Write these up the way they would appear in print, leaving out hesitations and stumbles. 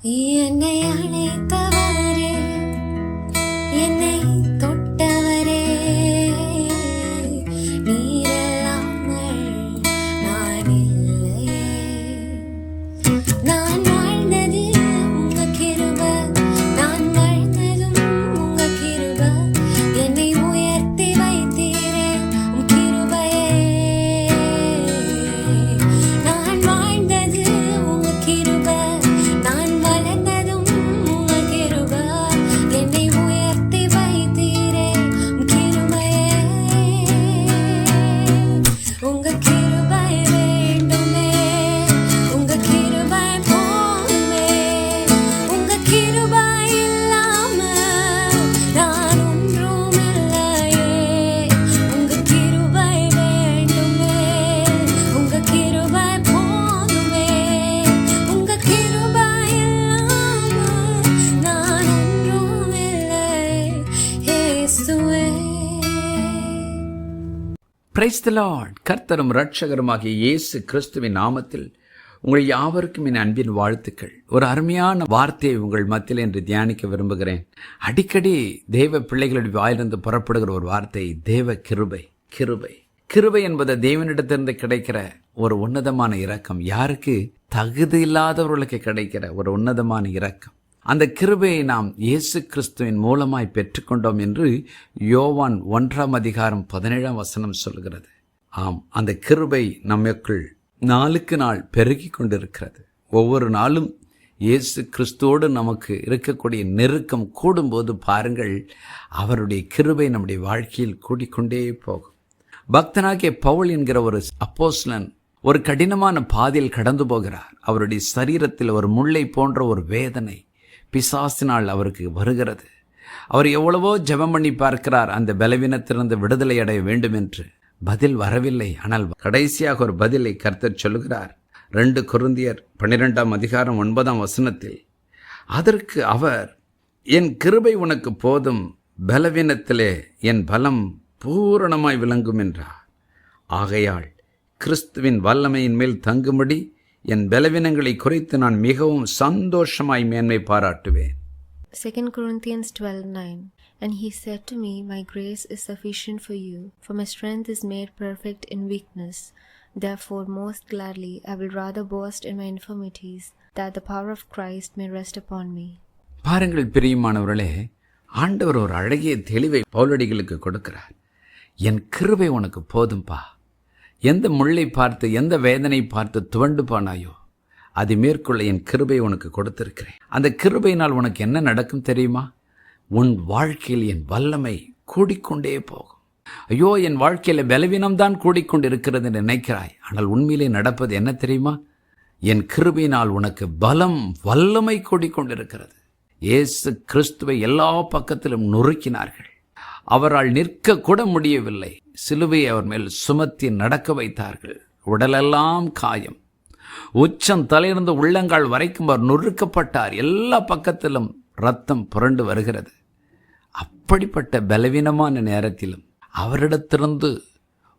என்னை அழைத்தவரே, என்னை தொட்டவரே, நீரல்லாமல் நான் இல்லையே. நான் வாழ்ந்தது உங்க கிருபை, நான் வாழ்ந்ததும் உங்க கிருபை. என்னை உயர்த்தி வைத்தீரே உம் கிருபையே. நான் வாழ்ந்தது உங்க கிருபை, நான் வளர்ந்ததும் உங்க கிருபை. என்னை உயர்த்தி வைத்தீரே உம் கிருபையே. உங்க கிருபை வேண்டுமே, உங்க கிருபை போதுமே. உங்க கிருபை இல்லாம நான் ஒன்றும் இல்லையே. உங்க கிருபை வேண்டுமே, உங்க கிருபை போதுமே. உங்க கிருபை இல்லாம நான் ஒன்றும் இல்லை இயேசுவே. Praise the Lord. கர்த்தரும் இரட்சகருமாகிய இயேசு கிறிஸ்துவின் நாமத்தில் உங்கள் யாவருக்கும் என் அன்பின் வாழ்த்துக்கள். ஒரு அருமையான வார்த்தையை உங்கள் மத்தியில் என்று தியானிக்க விரும்புகிறேன். அடிக்கடி தேவ பிள்ளைகளுடைய வாயிலிருந்து புறப்படுகிற ஒரு வார்த்தை தேவ கிருபை. கிருபை கிருபை என்பது தேவனிடத்திலிருந்து கிடைக்கிற ஒரு உன்னதமான இரக்கம். யாருக்கு? தகுதி இல்லாதவர்களுக்கு கிடைக்கிற ஒரு உன்னதமான இரக்கம். அந்த கிருபையை நாம் இயேசு கிறிஸ்துவின் மூலமாய் பெற்றுக்கொண்டோம் என்று யோவான் 1:17 சொல்கிறது. ஆம், அந்த கிருபை நம்மக்குள் நாளுக்கு நாள் பெருகி கொண்டிருக்கிறது. ஒவ்வொரு நாளும் இயேசு கிறிஸ்துவோடு நமக்கு இருக்கக்கூடிய நெருக்கம் கூடும்போது பாருங்கள், அவருடைய கிருபை நம்முடைய வாழ்க்கையில் கூடிக்கொண்டே போகும். பக்தனாகிய பவுல் என்கிற ஒரு அப்போஸ்தலன் ஒரு கடினமான பாதையில் கடந்து போகிறார். அவருடைய சரீரத்தில் ஒரு முள்ளை போன்ற ஒரு வேதனை பிசாசினால் அவருக்கு வருகிறது. அவர் எவ்வளவோ ஜெபம் பண்ணி பார்க்கிறார் அந்த பலவீனத்திலிருந்து விடுதலை அடைய வேண்டும் என்று. பதில் வரவில்லை. ஆனால் கடைசியாக ஒரு பதிலை கர்த்தர் சொல்லுகிறார். 2 கொரிந்தியர் 12:9 அதற்கு அவர், என் கிருபை உனக்கு போதும், பலவீனத்திலே என் பலம் பூரணமாய் விளங்கும் என்றார். ஆகையால் கிறிஸ்துவின் வல்லமையின் மேல் தங்கும்படி என் பலவீனங்களை குறித்து நான் மிகவும் சந்தோஷமாய் மேன்மை பாராட்டுவேன். 2 Corinthians 12:9 And he said to me, my grace is sufficient for you, for my strength is made perfect in weakness. Therefore most gladly I will rather boast in my infirmities, that the power of Christ may rest upon me. பாருங்கள் பிரியமானவர்களே, ஆண்டவர் ஒரு அழகிய தெளிவை பவுலடிகளுக்கு கொடுக்கிறார். என் கிருபை உனக்கு போதும்பா. எந்த முள்ளை பார்த்து, எந்த வேதனை பார்த்து துவண்டு போனாயோ அது மேற்கொள்ள என் கிருபை உனக்கு கொடுத்திருக்கிறேன். அந்த கிருபையினால் உனக்கு என்ன நடக்கும் தெரியுமா? உன் வாழ்க்கையில் என் வல்லமை கூடிக்கொண்டே போகும். ஐயோ, என் வாழ்க்கையில் பலவீனம்தான் கூடிக்கொண்டிருக்கிறது என்று நினைக்கிறாய். ஆனால் உண்மையிலே நடப்பது என்ன தெரியுமா? என் கிருபையினால் உனக்கு பலம், வல்லமை கூடிக்கொண்டிருக்கிறது. இயேசு கிறிஸ்துவை எல்லா பக்கத்திலும் நொறுக்கினார்கள். அவரால் நிற்க கூட முடியவில்லை. சிலுவையை அவர் மேல் சுமத்தி நடக்க வைத்தார்கள். உடலெல்லாம் காயம். உச்சம் தலையிலிருந்து உள்ளங்கால் வரைக்கும் அவர் நொறுக்கப்பட்டார். எல்லா பக்கத்திலும் ரத்தம் புரண்டு வருகிறது. அப்படிப்பட்ட பலவீனமான நேரத்திலும் அவரிடத்திலிருந்து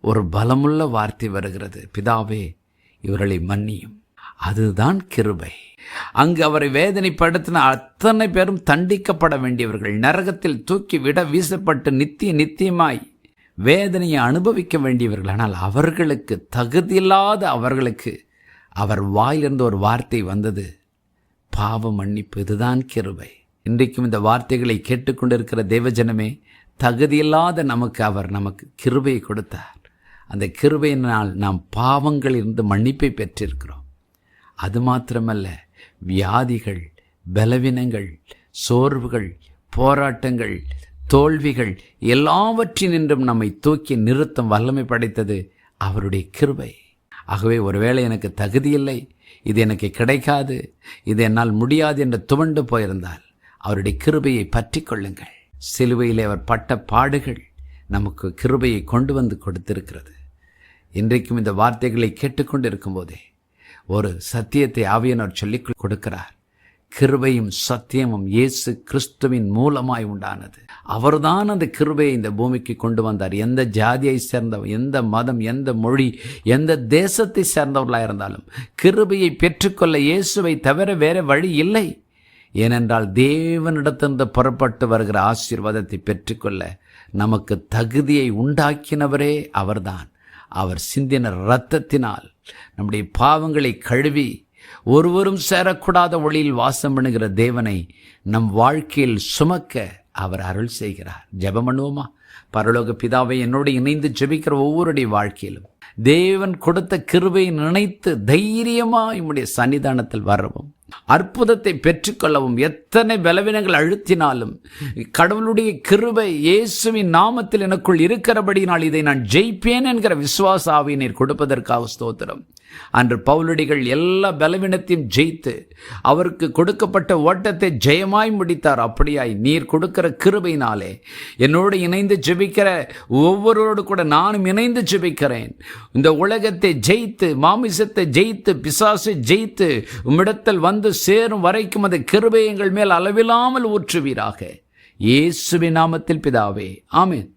ஒரு பலமுள்ள வார்த்தை வருகிறது. பிதாவே, இவர்களை மன்னியும். அதுதான் கிருபை. அங்கு அவரை வேதனைப்படுத்தின அத்தனை பேரும் தண்டிக்கப்பட வேண்டியவர்கள், நரகத்தில் தூக்கி விட வீசப்பட்டு நித்தியமாய் வேதனையை அனுபவிக்க வேண்டியவர்கள். ஆனால் அவர்களுக்கு, தகுதியில்லாத அவர்களுக்கு அவர் வாயிலிருந்து ஒரு வார்த்தை வந்தது, பாவ மன்னிப்பு. இதுதான் கிருபை. இன்றைக்கும் இந்த வார்த்தைகளை கேட்டுக்கொண்டிருக்கிற தேவஜனமே, தகுதியில்லாத நமக்கு கிருபையை கொடுத்தார். அந்த கிருபையினால் நாம் பாவங்களிலிருந்து மன்னிப்பை பெற்றிருக்கிறோம். அது மாத்திரமல்ல, வியாதிகள், பலவீனங்கள், சோர்வுகள், போராட்டங்கள், தோல்விகள் எல்லாவற்றினின்றும் நம்மை தூக்கி நிறுத்தும் வல்லமை படைத்தது அவருடைய கிருபை. ஆகவே ஒருவேளை எனக்கு தகுதியில்லை, இது எனக்கு கிடைக்காது, இது என்னால் முடியாது என்று துவண்டு போயிருந்தால் அவருடைய கிருபையை பற்றி கொள்ளுங்கள். சிலுவையிலே அவர் பட்ட பாடுகள் நமக்கு கிருபையை கொண்டு வந்து கொடுத்திருக்கிறது. இன்றைக்கும் இந்த வார்த்தைகளை கேட்டுக்கொண்டு இருக்கும்போதே ஒரு சத்தியத்தை ஆவியானவர் சொல்லிக் கொடுக்கிறார். கிருபையும் சத்தியமும் இயேசு கிறிஸ்துவின் மூலமாய் உண்டானது. அவர்தான் அந்த கிருபையை இந்த பூமிக்கு கொண்டு வந்தார். எந்த ஜாதியை சேர்ந்தவர், எந்த மதம், எந்த மொழி, எந்த தேசத்தை சேர்ந்தவர்களாக இருந்தாலும் கிருபையை பெற்றுக்கொள்ள இயேசுவை தவிர வேற வழி இல்லை. ஏனென்றால் தேவனிடத்திலிருந்து புறப்பட்டு வருகிற ஆசீர்வாதத்தை பெற்றுக்கொள்ள நமக்கு தகுதியை உண்டாக்கினவரே அவர்தான். அவர் சிந்தின இரத்தத்தினால் நம்முடைய பாவங்களை கழுவி ஒருவரும் சேரக்கூடாத ஒளியில் வாசம் பண்ணுகிற தேவனை நம் வாழ்க்கையில் சுமக்க அவர் அருள் செய்கிறார். ஜெபம் பண்ணுவோமா? பரலோக பிதாவை, என்னோடு இணைந்து ஜெபிக்கிற ஒவ்வொருடைய வாழ்க்கையிலும் தேவன் கொடுத்த கிருபையை நினைத்து தைரியமாக உம்முடைய சன்னிதானத்தில் வரவும், அற்புதத்தை பெற்றுக்கொள்ளவும், எத்தனை பலவீனங்கள் அழுத்தினாலும் கடவுளுடைய கிருபை இயேசுவின் நாமத்தில் எனக்குள் இருக்கிறபடினால் இதை நான் ஜெயிப்பேன் என்கிற விசுவாச ஆவியை நீர் கொடுப்பதற்காக ஸ்தோத்திரம். அன்று பவுலடிகள் எல்லா பலவீனத்தையும் ஜெயித்து அவருக்கு கொடுக்கப்பட்ட ஓட்டத்தை ஜெயமாய் முடித்தார். அப்படியாய் நீர் கொடுக்கிற கிருபையினாலே என்னோடு இணைந்து ஜெபிக்கிற ஒவ்வொருவரோடு கூட நானும் இணைந்து ஜெபிக்கிறேன். இந்த உலகத்தை ஜெயித்து, மாமிசத்தை ஜெயித்து, பிசாசை ஜெயித்து உம்மிடத்தில் வந்து சேரும் வரைக்கும் அந்த கிருபை எங்கள் மேல் அளவில்லாமல் ஊற்றுவீராக. இயேசுவின் நாமத்தில் பிதாவே, ஆமென்.